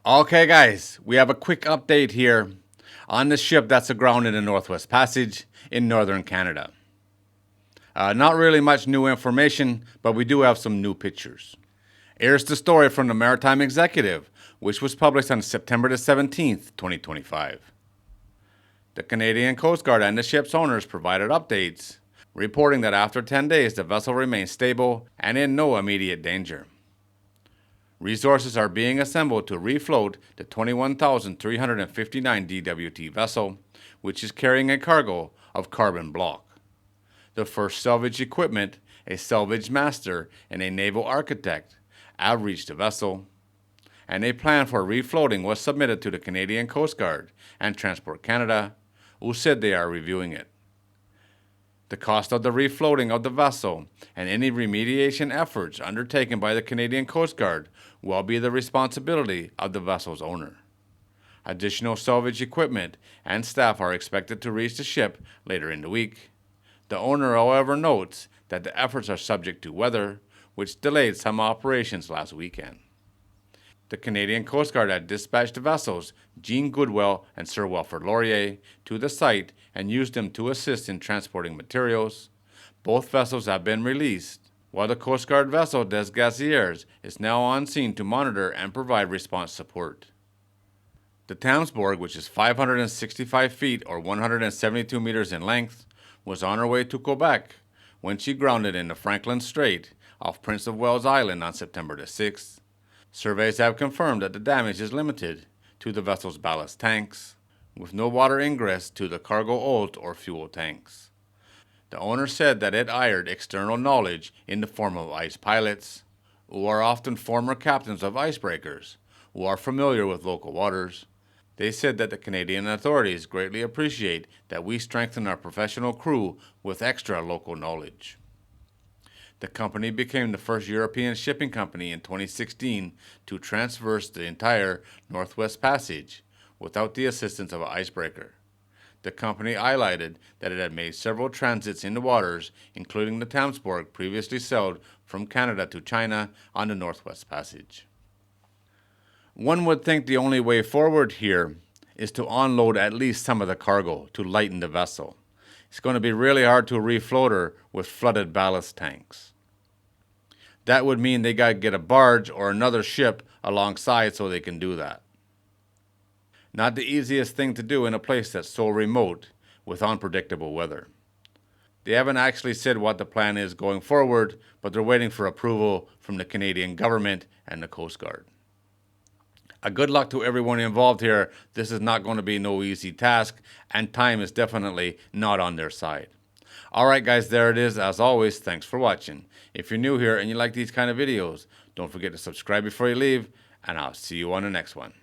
Okay, guys, we have a quick update here on the ship that's aground in the Northwest Passage in northern Canada. Not really much new information, but we do have some new pictures. Here's the story from the Maritime Executive, which was published on September the 17th, 2025. The Canadian Coast Guard and the ship's owners provided updates, reporting that after 10 days the vessel remains stable and in no immediate danger. Resources are being assembled to refloat the 21,359 DWT vessel, which is carrying a cargo of carbon block. The first salvage equipment, a salvage master, and a naval architect have reached the vessel, and a plan for refloating was submitted to the Canadian Coast Guard and Transport Canada, who said they are reviewing it. The cost of the refloating of the vessel and any remediation efforts undertaken by the Canadian Coast Guard will be the responsibility of the vessel's owner. Additional salvage equipment and staff are expected to reach the ship later in the week. The owner, however, notes that the efforts are subject to weather, which delayed some operations last weekend. The Canadian Coast Guard had dispatched the vessels Jean Goodwell and Sir Wilfrid Laurier to the site and used them to assist in transporting materials. Both vessels have been released, while the Coast Guard vessel Des Glaciers is now on scene to monitor and provide response support. The Thamesborg, which is 565 feet or 172 meters in length, was on her way to Quebec when she grounded in the Franklin Strait off Prince of Wales Island on September the 6th. Surveys have confirmed that the damage is limited to the vessel's ballast tanks, with no water ingress to the cargo hold or fuel tanks. The owner said that it hired external knowledge in the form of ice pilots, who are often former captains of icebreakers, who are familiar with local waters. They said that the Canadian authorities greatly appreciate that we strengthen our professional crew with extra local knowledge. The company became the first European shipping company in 2016 to traverse the entire Northwest Passage without the assistance of an icebreaker. The company highlighted that it had made several transits in the waters, including the Thamesborg previously sailed from Canada to China on the Northwest Passage. One would think the only way forward here is to unload at least some of the cargo to lighten the vessel. It's going to be really hard to refloat her with flooded ballast tanks. That would mean they got to get a barge or another ship alongside so they can do that. Not the easiest thing to do in a place that's so remote with unpredictable weather. They haven't actually said what the plan is going forward, but they're waiting for approval from the Canadian government and the Coast Guard. A good luck to everyone involved here. This is not going to be no easy task, and time is definitely not on their side. Alright guys, there it is. As always, thanks for watching. If you're new here and you like these kind of videos, don't forget to subscribe before you leave, and I'll see you on the next one.